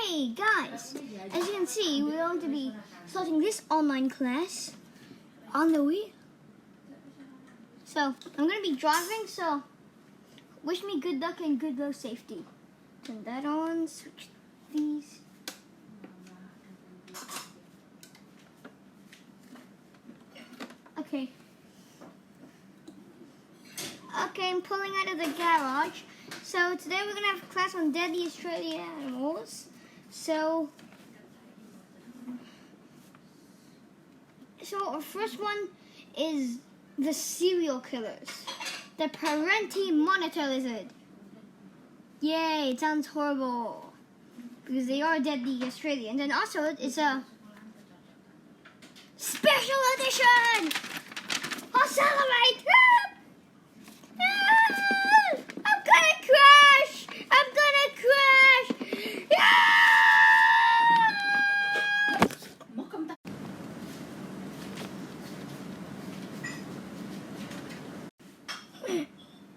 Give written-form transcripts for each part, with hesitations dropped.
Hey guys, as you can see, we're going to be starting this online class on the Wii. So I'm going to be driving, so wish me good luck and good road safety. Turn that on, switch these. Okay, I'm pulling out of the garage. So today we're going to have a class on deadly Australian animals. So our first one is the serial killers. The Parenti monitor lizard. Yay, it sounds horrible. Because they are deadly Australians. And also it's a special edition! Accelerate! I'm gonna crash!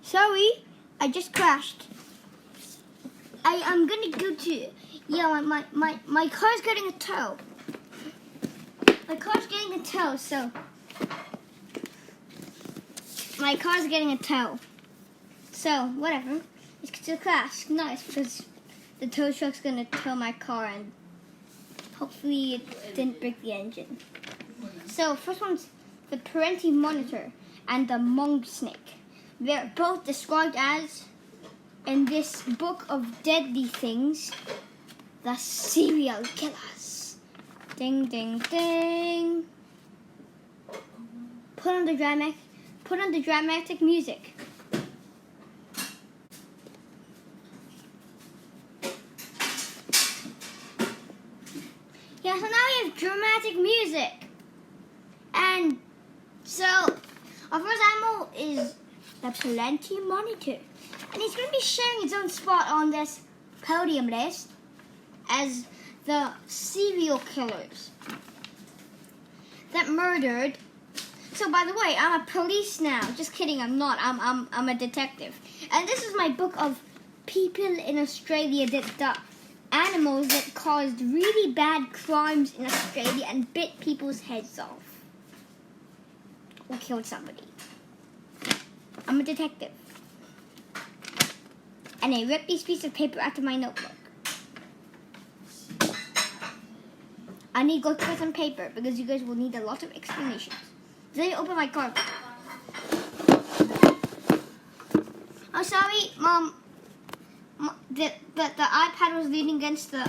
Sorry, I just crashed. I'm gonna go to, my car's getting a tow. My car's getting a tow, so. My car's getting a tow. So, whatever. Let's get to the class. Nice, because the tow truck's gonna tow my car and hopefully it didn't break the engine. So, first one's the Parenti monitor and the monk snake. They're both described as, in this book of deadly things, the serial killers. Ding, ding, ding. Put on the dramatic music. Yeah, so now we have dramatic music. And so, our first animal is the Parenti monitor. And he's going to be sharing his own spot on this podium list as the serial killers that murdered. So by the way, I'm a police now. Just kidding, I'm not. I'm a detective. And this is my book of people in Australia the animals that caused really bad crimes in Australia and bit people's heads off. Or killed somebody. I'm a detective. And I ripped these pieces of paper out of my notebook. I need to go get some paper because you guys will need a lot of explanations. Did I open my car? I'm sorry, Mom. The iPad was leaning against the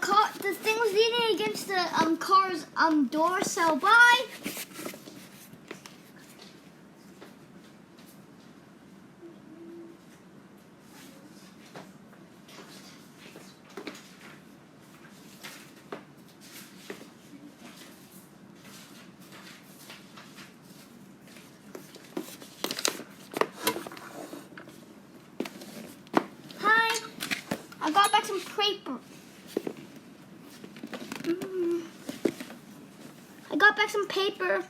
car. The thing was leaning against the car's door. So bye. I got back some paper. I got back some paper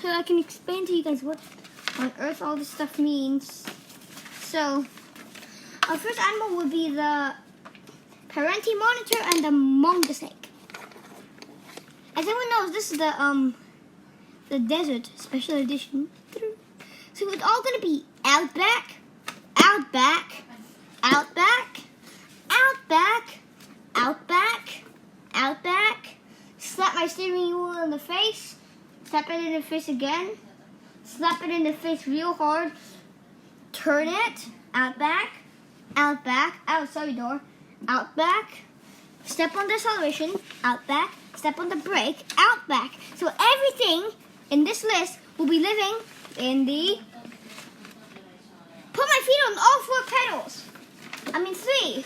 so I can explain to you guys what on earth all this stuff means. So, our first animal would be the Parenti monitor and the monk snake. As everyone knows, this is the desert special edition. So it's all gonna be outback, outback, outback, outback, outback, outback. Slap my steering wheel in the face. Slap it in the face again. Slap it in the face real hard. Turn it. Outback, outback, sorry door. Outback. Step on the acceleration. Outback. Step on the brake. Outback. So everything in this list will be living in the. Put my feet on all 4 pedals. 3.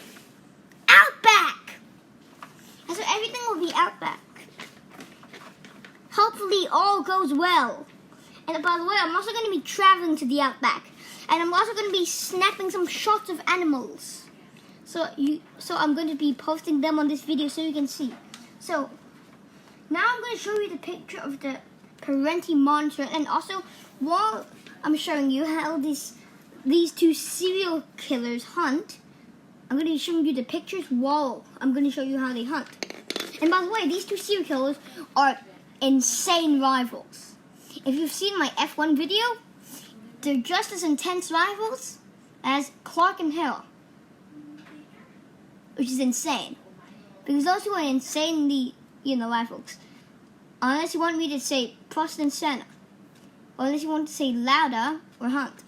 Outback! And so everything will be outback. Hopefully all goes well. And by the way, I'm also going to be traveling to the outback. And I'm also going to be snapping some shots of animals. So I'm going to be posting them on this video so you can see. So now I'm going to show you the picture of the Parenti monitor. And also, while I'm showing you how these two serial killers hunt, I'm going to show you the pictures. Whoa, I'm going to show you how they hunt. And by the way, these two serial killers are insane rivals. If you've seen my F1 video, they're just as intense rivals as Clark and Hill, which is insane. Because those two are insanely, rivals. Unless you want me to say Prost and Senna. Or unless you want to say Lauda or Hunt.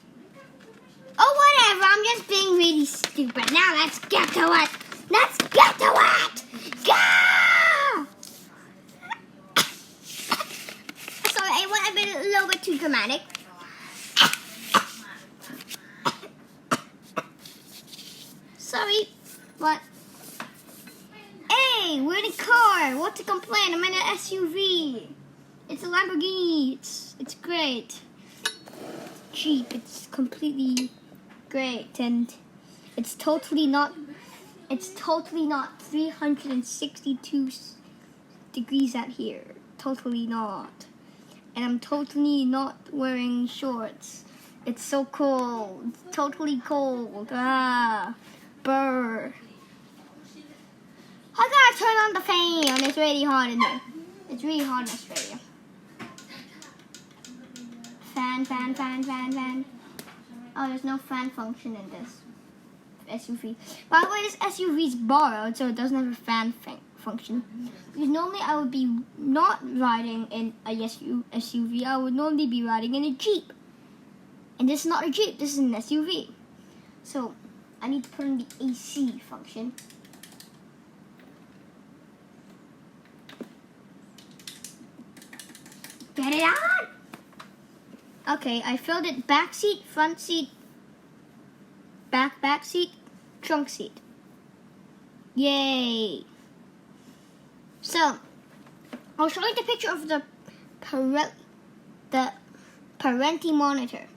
Oh, whatever. I'm just being really stupid. Now let's get to it. Let's get to it. Go! Sorry, I went a little bit too dramatic. Sorry, but hey, we're in a car. What to complain? I'm in an SUV. It's a Lamborghini. It's great. Cheap. It's completely great, and it's totally not 362 degrees out here. Totally not. And I'm totally not wearing shorts. It's so cold. Totally cold. Brr. I gotta turn on the fan. It's really hot in there. It's really hot in Australia. Fan. Oh, there's no fan function in this SUV. By the way, this SUV is borrowed, so it doesn't have a fan function. Because normally I would be not riding in a SUV. I would normally be riding in a Jeep. And this is not a Jeep. This is an SUV. So I need to put in the AC function. Get it on! Okay, I filled it back seat, front seat, back seat, trunk seat. Yay! So, I'll show you the picture of the Parenti monitor.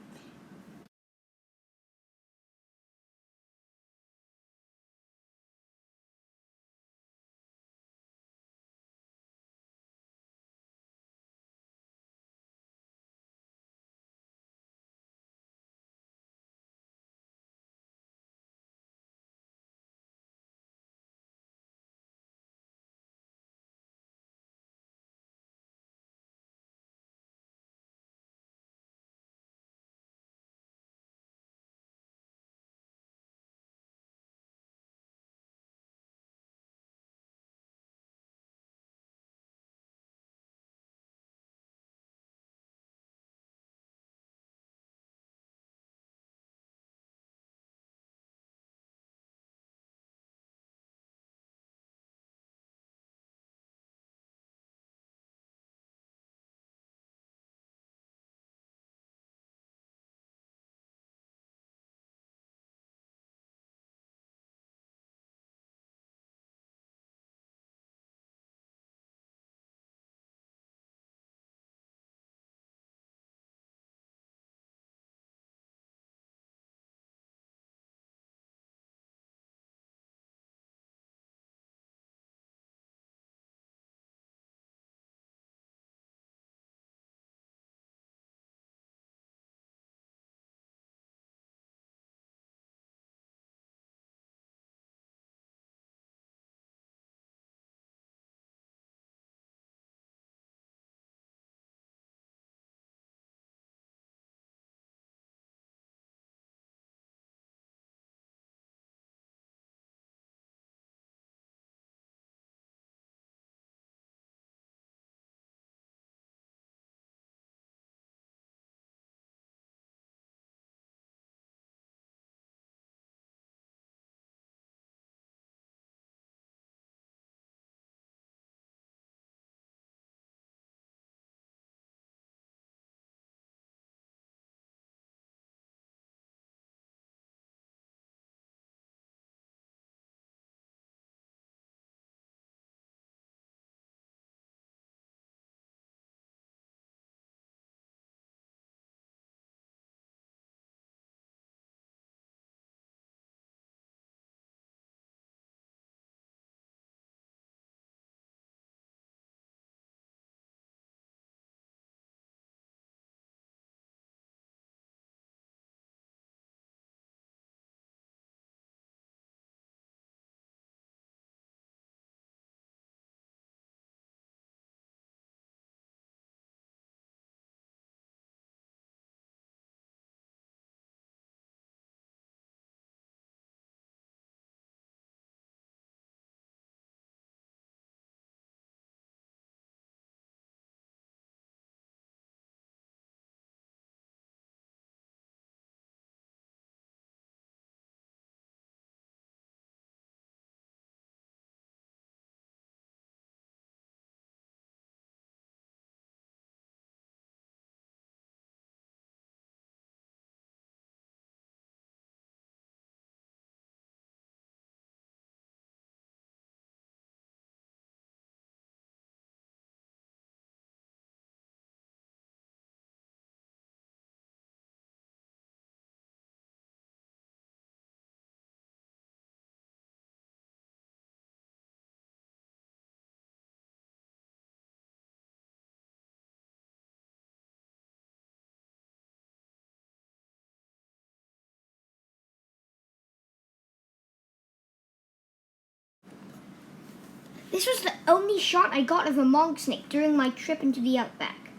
This was the only shot I got of a monk snake during my trip into the outback.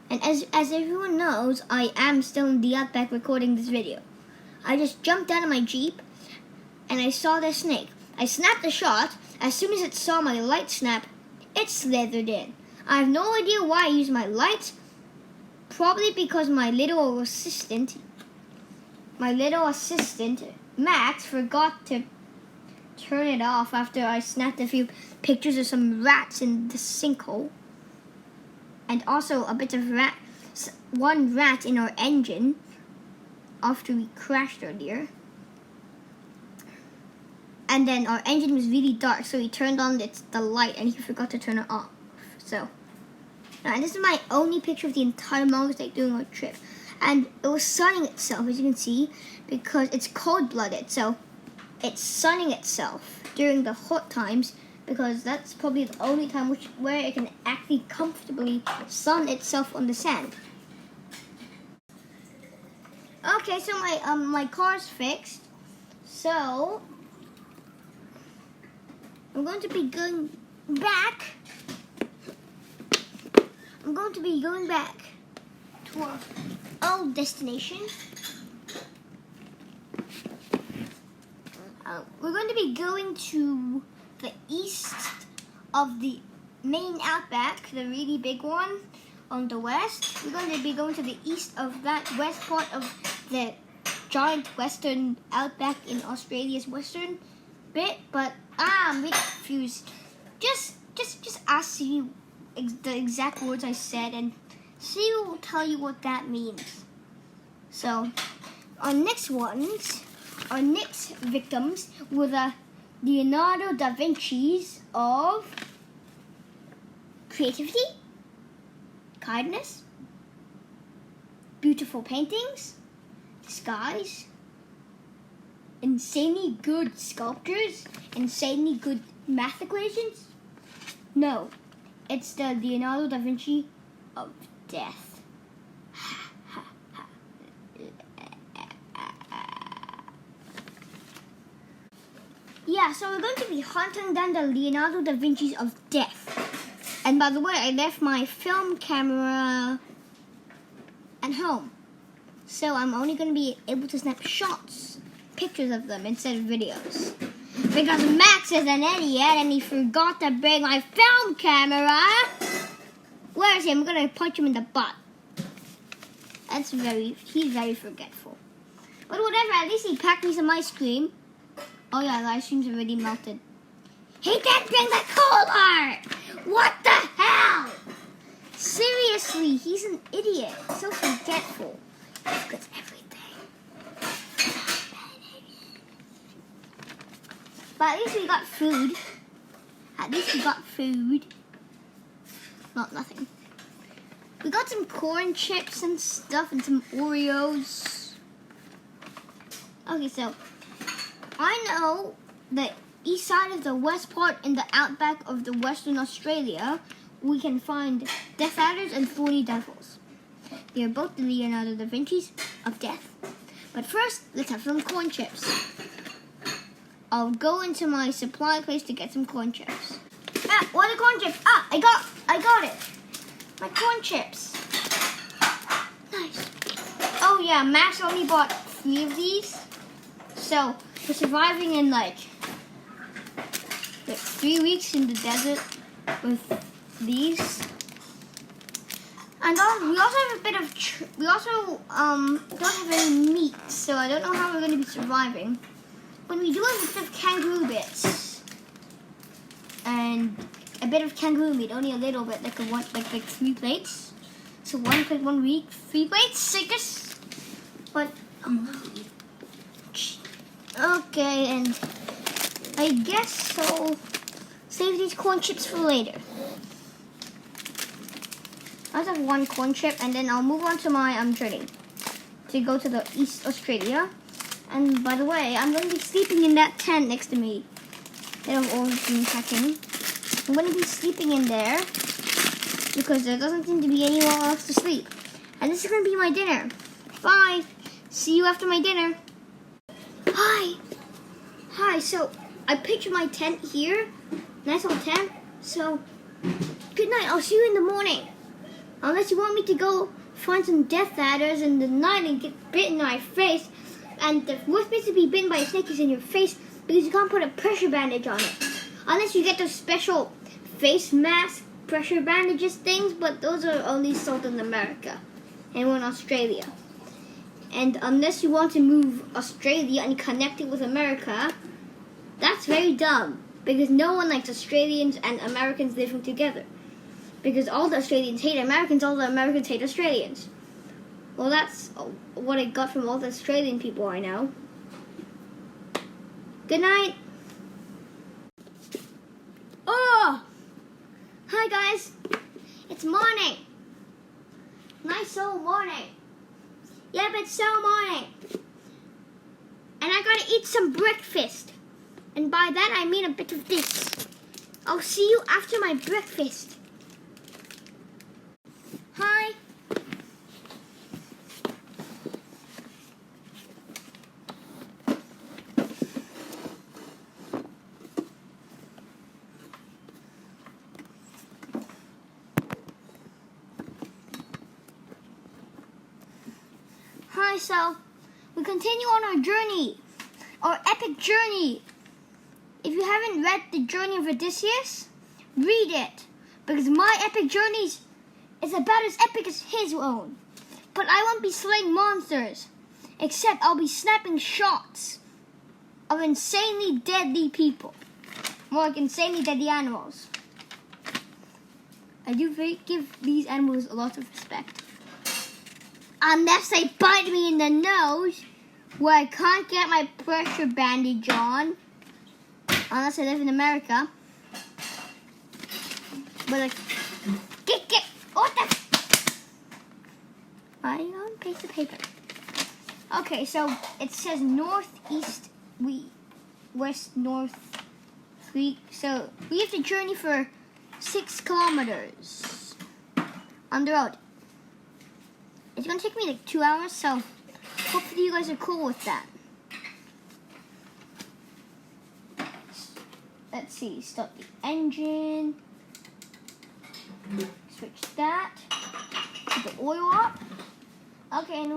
And as everyone knows, I am still in the outback recording this video. I just jumped out of my Jeep and I saw the snake. I snapped the shot. As soon as it saw my light snap, it slithered in. I have no idea why I used my light. Probably because my little assistant, Max, forgot to turn it off after I snapped a few pictures of some rats in the sinkhole. And also a bit of one rat in our engine after we crashed earlier. And then our engine was really dark, so he turned on the light and he forgot to turn it off. So, and this is my only picture of the entire monk snake during our trip. And it was sunning itself, as you can see, because it's cold-blooded. So it's sunning itself during the hot times, because that's probably the only time where it can actually comfortably sun itself on the sand. Okay, so my car's fixed. So I'm going to be going back. To our old destination. We're going to be going to the east of the main outback, the really big one on the west. We're going to be going to the east of that west part of the giant western outback in Australia's western bit, but I'm really confused. Just ask Siri the exact words I said, and Siri will tell you what that means. So, our next victims were the Leonardo da Vinci's of creativity, kindness, beautiful paintings, skies, insanely good sculptures, insanely good math equations. No, it's the Leonardo da Vinci of death. Yeah, so we're going to be hunting down the Leonardo da Vinci's of death. And by the way, I left my film camera at home. So I'm only going to be able to snap pictures of them instead of videos. Because Max is an idiot and he forgot to bring my film camera. Where is he? I'm going to punch him in the butt. He's very forgetful. But whatever, at least he packed me some ice cream. Oh yeah, the ice cream's already melted. He didn't bring the cooler! What the hell? Seriously, he's an idiot. So forgetful. He forgets everything. But at least we got food. Not nothing. We got some corn chips and stuff and some Oreos. Okay, so I know the east side of the west part in the outback of the Western Australia, we can find Death Adders and Thorny Devils. They are both the Leonardo da Vinci's of death. But first, let's have some corn chips. I'll go into my supply place to get some corn chips. What are corn chips? I got it. My corn chips. Nice. Oh yeah, Max only bought 3 of these. So we're surviving in like 3 weeks in the desert with these. And we also have a bit of we also don't have any meat, so I don't know how we're going to be surviving. But we do have a bit of kangaroo bits and a bit of kangaroo meat, only a little bit, like 3 plates. So 1 plate 1 week, 3 plates, I guess. But okay, and I guess I'll save these corn chips for later. I just have 1 corn chip, and then I'll move on to my journey to go to the East Australia. And by the way, I'm going to be sleeping in that tent next to me that I've always been packing. I'm going to be sleeping in there because there doesn't seem to be anywhere else to sleep. And this is going to be my dinner. Bye. See you after my dinner. Hi. So I picture my tent here. Nice old tent. So, good night. I'll see you in the morning. Unless you want me to go find some death adders in the night and get bitten in my face. And the worst place to be bitten by a snake is in your face because you can't put a pressure bandage on it. Unless you get those special face mask pressure bandages things, but those are only sold in America and in Australia. And unless you want to move Australia and connect it with America, that's very dumb because no one likes Australians and Americans living together. Because all the Australians hate Americans, all the Americans hate Australians. Well, that's what I got from all the Australian people I know. Good night. Oh! Hi guys. It's morning. Nice old morning. Yep, it's so morning. And I gotta eat some breakfast. And by that I mean a bit of this. I'll see you after my breakfast. Hi. Hi, so we continue on our journey, our epic journey. If you haven't read The Journey of Odysseus, read it, because my epic journeys is about as epic as his own. But I won't be slaying monsters, except I'll be snapping shots of insanely deadly people. More like insanely deadly animals. I do give these animals a lot of respect. Unless they bite me in the nose, where I can't get my pressure bandage on. Unless I live in America. But like, get, what the? I on piece of paper. Okay, so it says northeast, west, north, 3. So we have to journey for 6 kilometers on the road. It's gonna take me like 2 hours, so hopefully you guys are cool with that. Let's see, start the engine. Switch that. Put the oil up. Okay, and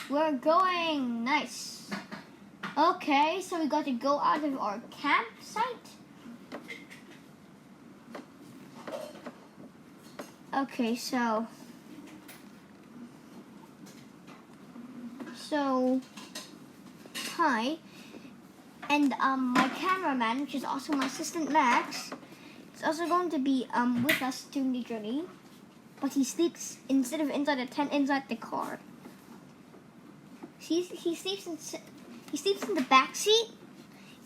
we're going. Nice. Okay, so we got to go out of our campsite. Okay, so hi. And my cameraman, which is also my assistant Max, is also going to be with us during the journey. But he sleeps instead of inside the tent, inside the car. He sleeps in the back seat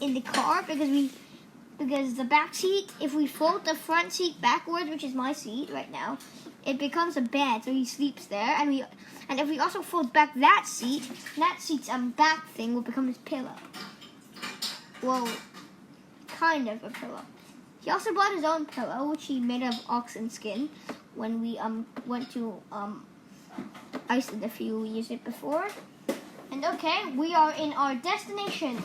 in the car because the back seat, if we fold the front seat backwards, which is my seat right now, it becomes a bed, so he sleeps there. And if we also fold back that seat's back thing will become his pillow. Well, kind of a pillow. He also bought his own pillow, which he made of oxen skin when we went to Iceland a few years before. And okay, we are in our destination.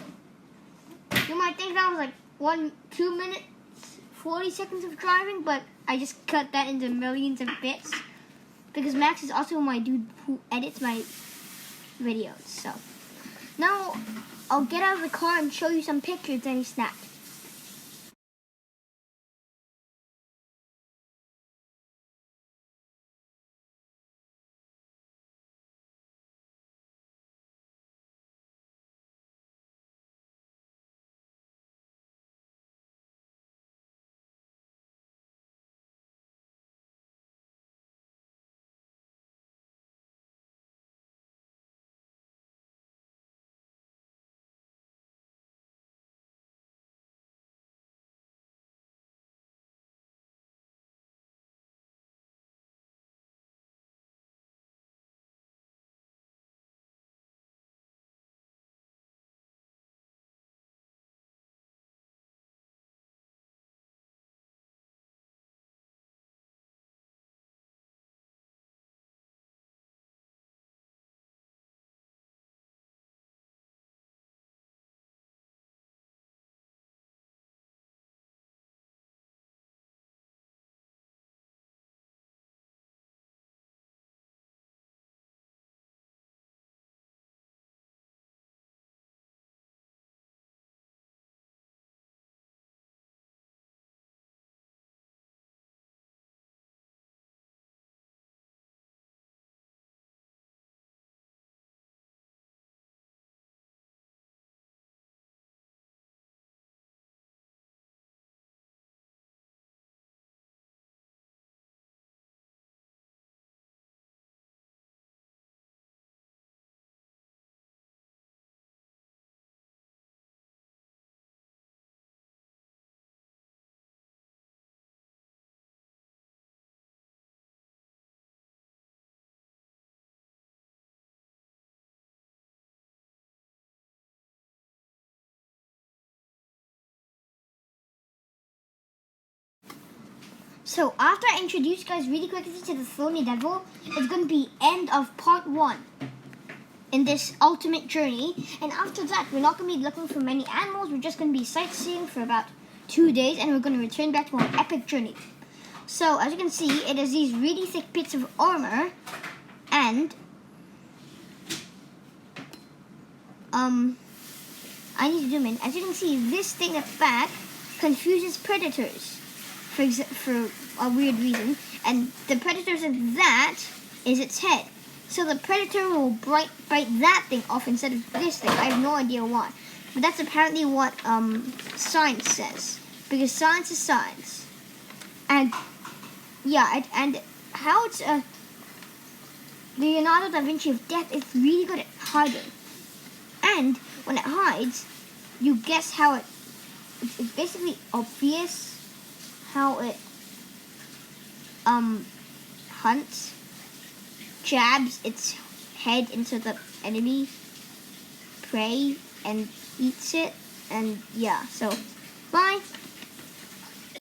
You might think that was like 2 minutes, 40 seconds of driving, but I just cut that into millions of bits because Max is also my dude who edits my videos. So now I'll get out of the car and show you some pictures that he snapped. So after I introduce you guys really quickly to the Thorny Devil, it's going to be end of part 1 in this ultimate journey. And after that, we're not going to be looking for many animals. We're just going to be sightseeing for about 2 days, and we're going to return back to our epic journey. So as you can see, it is these really thick bits of armor, and I need to zoom in. As you can see, this thing at the back confuses predators for a weird reason, and the predators of that is its head. So the predator will bite that thing off instead of this thing. I have no idea why, but that's apparently what science says, because science is science. And yeah, and how it's Leonardo da Vinci of death is really good at hiding. And when it hides, you guess how it's basically obvious how it hunts, jabs its head into the enemy prey and eats it. And yeah, so bye.